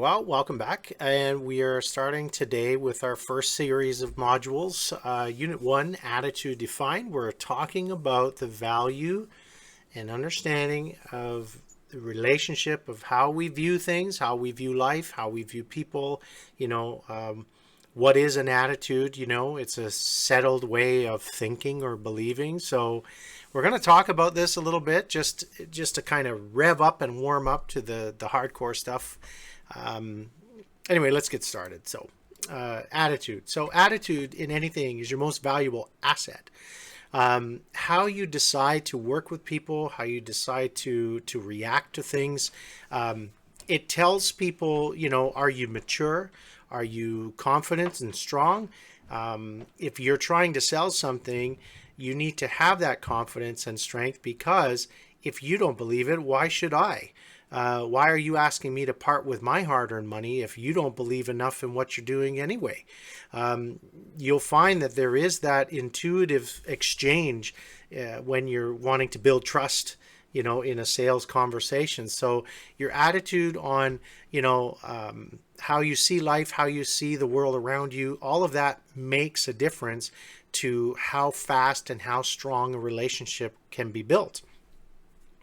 well, welcome back. And we are starting today with our first series of modules. Unit 1, Attitude Defined. We're talking about the value and understanding of the relationship of how we view things, how we view life, how we view people. What is an attitude? It's a settled way of thinking or believing. So we're going to talk about this a little bit, just to kind of rev up and warm up to the hardcore stuff. Anyway, let's get started. So attitude. So attitude in anything is your most valuable asset. How you decide to work with people, how you decide to react to things. It tells people, are you mature? Are you confident and strong? If you're trying to sell something, you need to have that confidence and strength, because if you don't believe it, why should I? Why are you asking me to part with my hard-earned money if you don't believe enough in what you're doing anyway? You'll find that there is that intuitive exchange when you're wanting to build trust, in a sales conversation. So your attitude on, how you see life, how you see the world around you, all of that makes a difference to how fast and how strong a relationship can be built.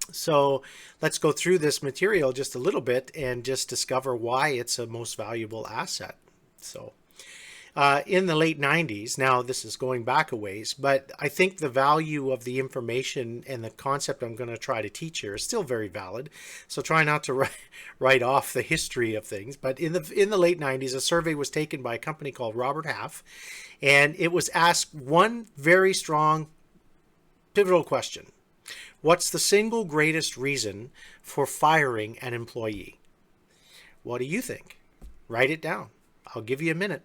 So let's go through this material just a little bit and just discover why it's a most valuable asset. So in the late 90s, now this is going back a ways, but I think the value of the information and the concept I'm going to try to teach here is still very valid. So try not to write off the history of things. But in the late 90s, a survey was taken by a company called Robert Half, and it was asked one very strong, pivotal question. What's the single greatest reason for firing an employee? What do you think? Write it down. I'll give you a minute.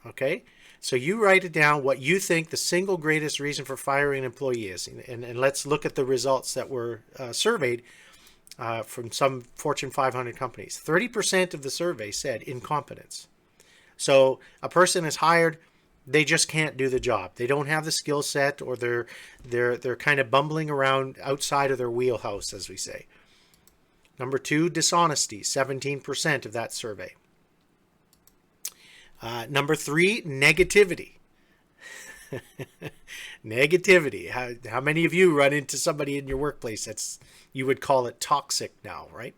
Okay, so you write it down what you think the single greatest reason for firing an employee is. And let's look at the results that were surveyed from some Fortune 500 companies. 30% of the survey said incompetence. So a person is hired, they just can't do the job. They don't have the skill set, or they're kind of bumbling around outside of their wheelhouse, as we say. Number 2, dishonesty, 17% of that survey. Number 3, negativity. Negativity. How many of you run into somebody in your workplace that's, you would call it toxic now, right?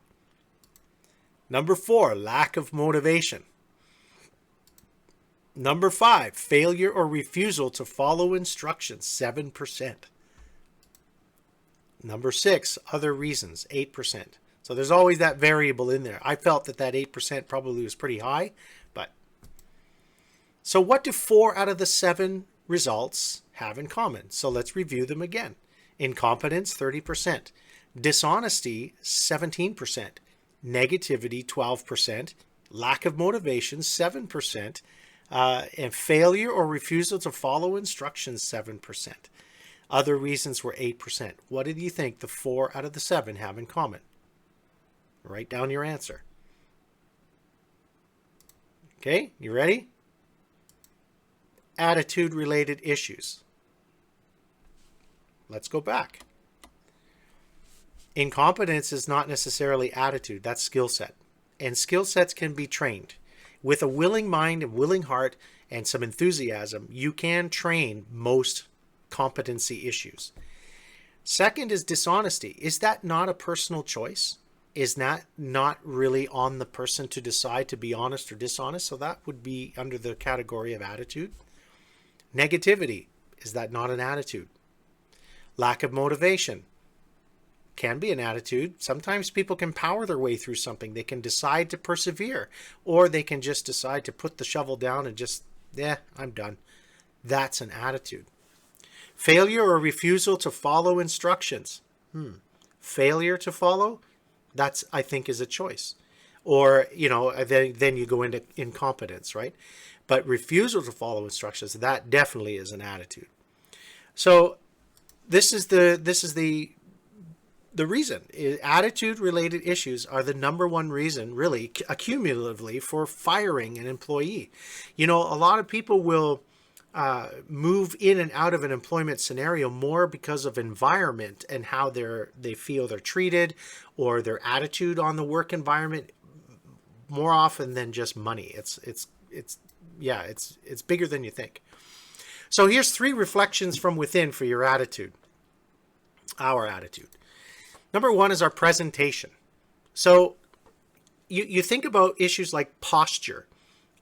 Number 4, lack of motivation. Number 5, failure or refusal to follow instructions, 7%. Number 6, other reasons, 8%. So there's always that variable in there. I felt that 8% probably was pretty high, but so what do 4 out of the 7 results have in common? So let's review them again. Incompetence, 30%. Dishonesty, 17%. Negativity, 12%. Lack of motivation, 7%. And failure or refusal to follow instructions, 7%. Other reasons were 8%. What do you think the 4 out of the 7 have in common? Write down your answer. Okay, you ready? Attitude-related issues. Let's go back. Incompetence is not necessarily attitude, that's skill set. And skill sets can be trained. With a willing mind and willing heart and some enthusiasm, you can train most competency issues. Second is dishonesty. Is that not a personal choice? Is that not really on the person to decide to be honest or dishonest? So that would be under the category of attitude. Negativity. Is that not an attitude? Lack of motivation. Can be an attitude. Sometimes people can power their way through something. They can decide to persevere, or they can just decide to put the shovel down and just, I'm done. That's an attitude. Failure or refusal to follow instructions. Failure to follow, that's, I think, is a choice. Or, then you go into incompetence, right? But refusal to follow instructions, that definitely is an attitude. So this is the reason. Attitude-related issues are the number one reason, really, accumulatively, for firing an employee. A lot of people will move in and out of an employment scenario more because of environment and how they feel they're treated, or their attitude on the work environment, more often than just money. It's bigger than you think. So here's 3 reflections from within for your attitude, our attitude. Number 1 is our presentation. So you think about issues like posture,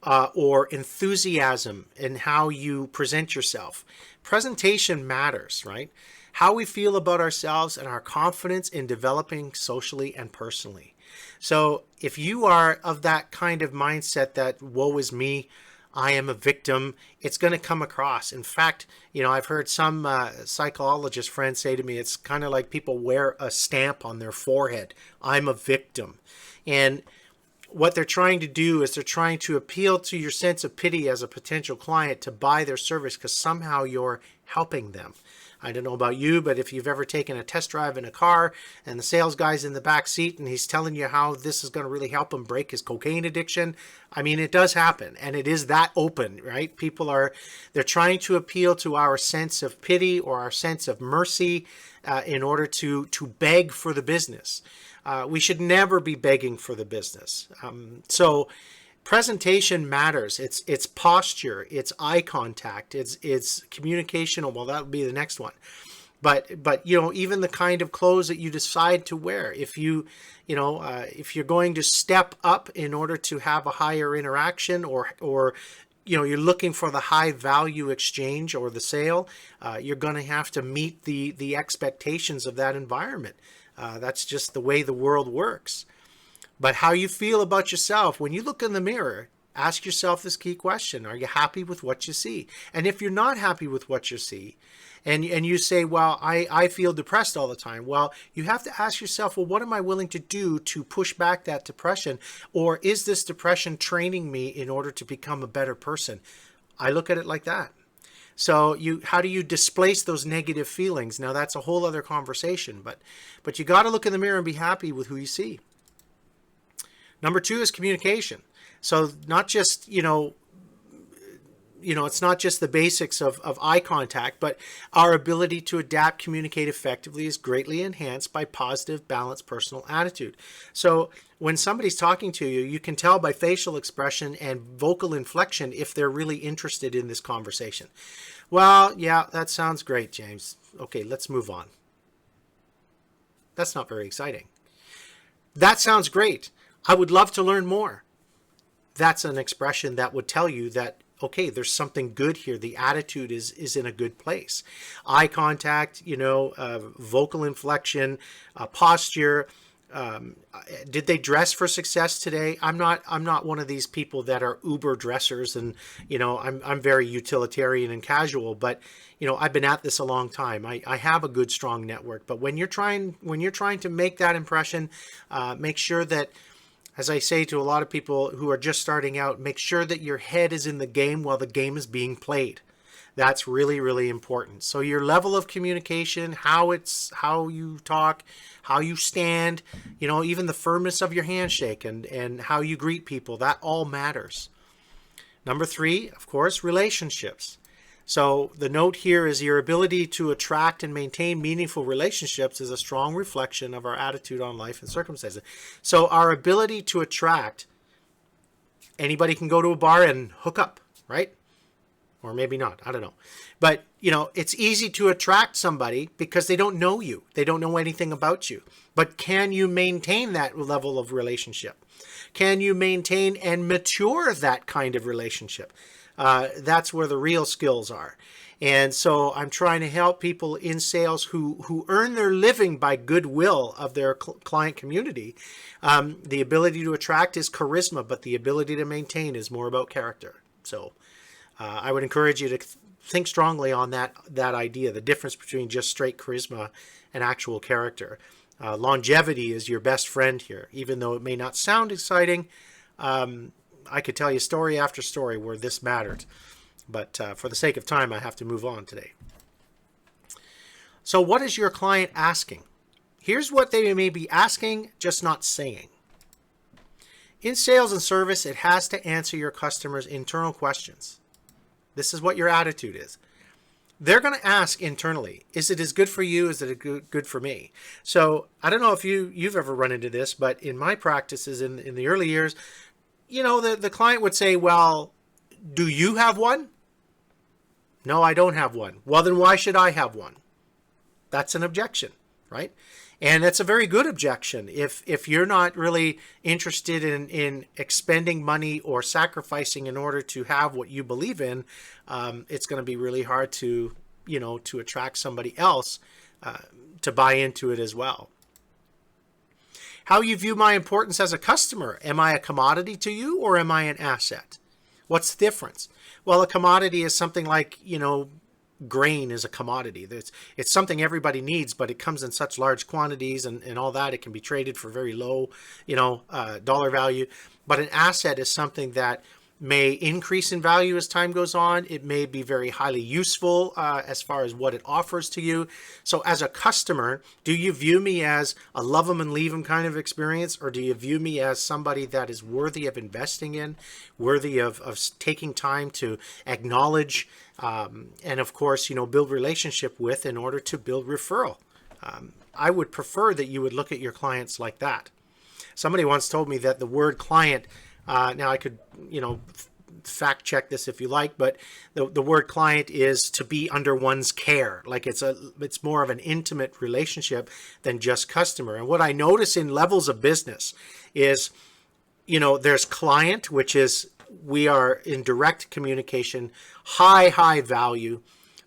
or enthusiasm in how you present yourself. Presentation matters, right? How we feel about ourselves and our confidence in developing socially and personally. So if you are of that kind of mindset that woe is me, I am a victim, it's going to come across. In fact, I've heard some psychologist friends say to me, it's kind of like people wear a stamp on their forehead. I'm a victim. And what they're trying to do is they're trying to appeal to your sense of pity as a potential client to buy their service because somehow you're helping them. I don't know about you, but if you've ever taken a test drive in a car and the sales guy's in the back seat and he's telling you how this is going to really help him break his cocaine addiction, I mean, it does happen, and it is that open, right? They're trying to appeal to our sense of pity or our sense of mercy in order to beg for the business. We should never be begging for the business. So presentation matters. It's posture, it's eye contact, it's communication. Well, that would be the next one. But even the kind of clothes that you decide to wear. If if you're going to step up in order to have a higher interaction, or you're looking for the high value exchange or the sale, you're going to have to meet the expectations of that environment. That's just the way the world works. But how you feel about yourself, when you look in the mirror, ask yourself this key question. Are you happy with what you see? And if you're not happy with what you see, and you say, well, I feel depressed all the time. Well, you have to ask yourself, well, what am I willing to do to push back that depression? Or is this depression training me in order to become a better person? I look at it like that. So how do you displace those negative feelings? Now, that's a whole other conversation, but you got to look in the mirror and be happy with who you see. Number 2 is communication. So not just, it's not just the basics of eye contact, but our ability to adapt, communicate effectively is greatly enhanced by positive, balanced personal attitude. So when somebody's talking to you, you can tell by facial expression and vocal inflection if they're really interested in this conversation. Well, yeah, that sounds great, James. Okay, let's move on. That's not very exciting. That sounds great. I would love to learn more. That's an expression that would tell you that, okay, there's something good here. The attitude is in a good place. Eye contact, vocal inflection, posture. Did they dress for success today? I'm not one of these people that are uber dressers, and I'm very utilitarian and casual, but I've been at this a long time. I have a good, strong network. But when you're trying to make that impression, make sure that, as I say to a lot of people who are just starting out, make sure that your head is in the game while the game is being played. That's really, really important. So your level of communication, how you talk, how you stand, even the firmness of your handshake and how you greet people, that all matters. Number 3, of course, relationships. So the note here is your ability to attract and maintain meaningful relationships is a strong reflection of our attitude on life and circumstances. So our ability to attract, anybody can go to a bar and hook up, right? Or maybe not, I don't know. But, it's easy to attract somebody because they don't know you. They don't know anything about you. But can you maintain that level of relationship? Can you maintain and mature that kind of relationship? That's where the real skills are. And so I'm trying to help people in sales who earn their living by goodwill of their client community. The ability to attract is charisma, but the ability to maintain is more about character. So I would encourage you to think strongly on that idea, the difference between just straight charisma and actual character. Longevity is your best friend here, even though it may not sound exciting. I could tell you story after story where this mattered. But for the sake of time, I have to move on today. So what is your client asking? Here's what they may be asking, just not saying. In sales and service, it has to answer your customers' internal questions. This is what your attitude is. They're going to ask internally, is it as good for you? Is it good for me? So I don't know if you've ever run into this, but in my practices in the early years, the client would say, well, do you have one? No, I don't have one. Well, then why should I have one? That's an objection, right? And that's a very good objection. If you're not really interested in expending money or sacrificing in order to have what you believe in, it's going to be really hard to attract somebody else to buy into it as well. How you view my importance as a customer. Am I a commodity to you or am I an asset? What's the difference? Well, a commodity is something like, grain is a commodity. It's something everybody needs, but it comes in such large quantities and all that. It can be traded for very low, dollar value. But an asset is something that may increase in value as time goes on. It may be very highly useful as far as what it offers to you. So as a customer, do you view me as a love them and leave them kind of experience, or do you view me as somebody that is worthy of investing in, worthy of taking time to acknowledge, and of course, build relationship with in order to build referral? I would prefer that you would look at your clients like that. Somebody once told me that the word client, now I could, fact check this if you like, but the word client is to be under one's care. Like it's more of an intimate relationship than just customer. And what I notice in levels of business is, there's client, which is we are in direct communication, high value.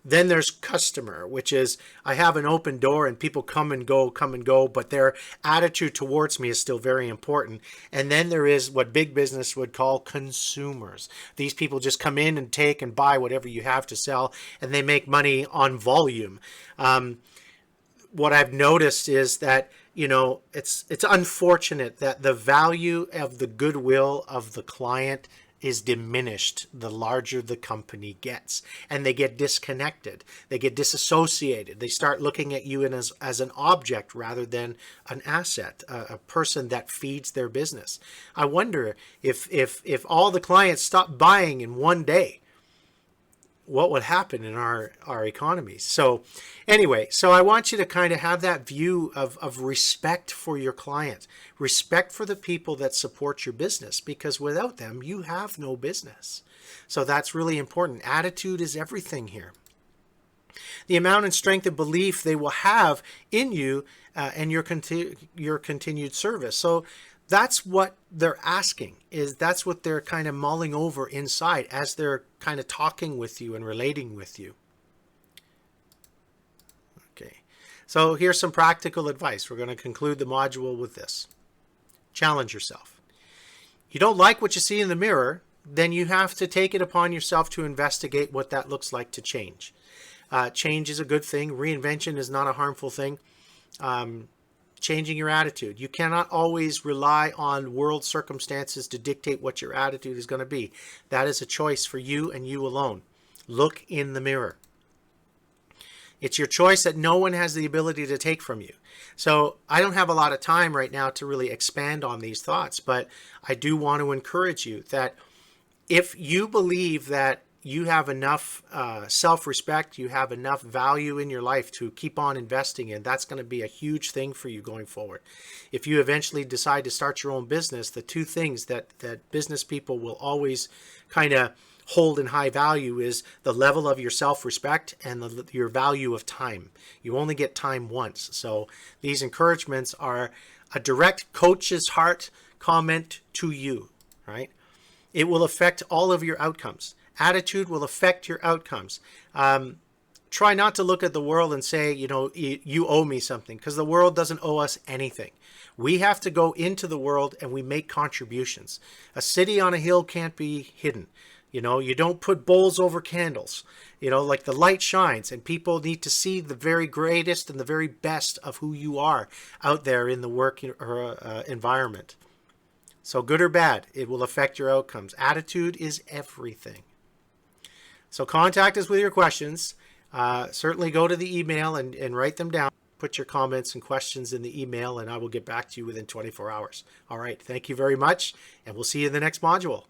Then there's customer, which is I have an open door and people come and go, but their attitude towards me is still very important. And then there is what big business would call consumers. These people just come in and take and buy whatever you have to sell, and they make money on volume. What I've noticed is that, it's unfortunate that the value of the goodwill of the client is diminished the larger the company gets, and they get disconnected, they get disassociated, they start looking at you as an object rather than an asset, a person that feeds their business. I wonder if all the clients stopped buying in one day, what would happen in our economies. So anyway, so I want you to kind of have that view of respect for your client, respect for the people that support your business, because without them, you have no business. So that's really important. Attitude is everything here. The amount and strength of belief they will have in you and your continued service. So that's what they're asking, that's what they're kind of mulling over inside as they're kind of talking with you and relating with you. Okay, so here's some practical advice. We're going to conclude the module with this. Challenge yourself. You don't like what you see in the mirror, then you have to take it upon yourself to investigate what that looks like to change. Change is a good thing. Reinvention is not a harmful thing. Changing your attitude. You cannot always rely on world circumstances to dictate what your attitude is going to be. That is a choice for you and you alone. Look in the mirror. It's your choice that no one has the ability to take from you. So I don't have a lot of time right now to really expand on these thoughts, but I do want to encourage you that if you believe that you have enough self-respect, you have enough value in your life to keep on investing in, that's going to be a huge thing for you going forward. If you eventually decide to start your own business, the two things that business people will always kind of hold in high value is the level of your self-respect and your value of time. You only get time once. So these encouragements are a direct coach's heart comment to you, right? It will affect all of your outcomes. Attitude will affect your outcomes. Try not to look at the world and say, you owe me something, because the world doesn't owe us anything. We have to go into the world and we make contributions. A city on a hill can't be hidden. You don't put bowls over candles. Like the light shines, and people need to see the very greatest and the very best of who you are out there in the work environment. So good or bad, it will affect your outcomes. Attitude is everything. So contact us with your questions. Certainly go to the email and write them down. Put your comments and questions in the email, and I will get back to you within 24 hours. All right. Thank you very much, and we'll see you in the next module.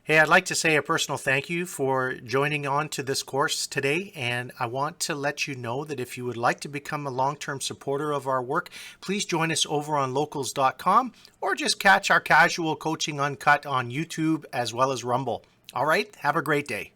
Hey, I'd like to say a personal thank you for joining on to this course today. And I want to let you know that if you would like to become a long-term supporter of our work, please join us over on locals.com or just catch our Casual Coaching Uncut on YouTube as well as Rumble. All right, have a great day.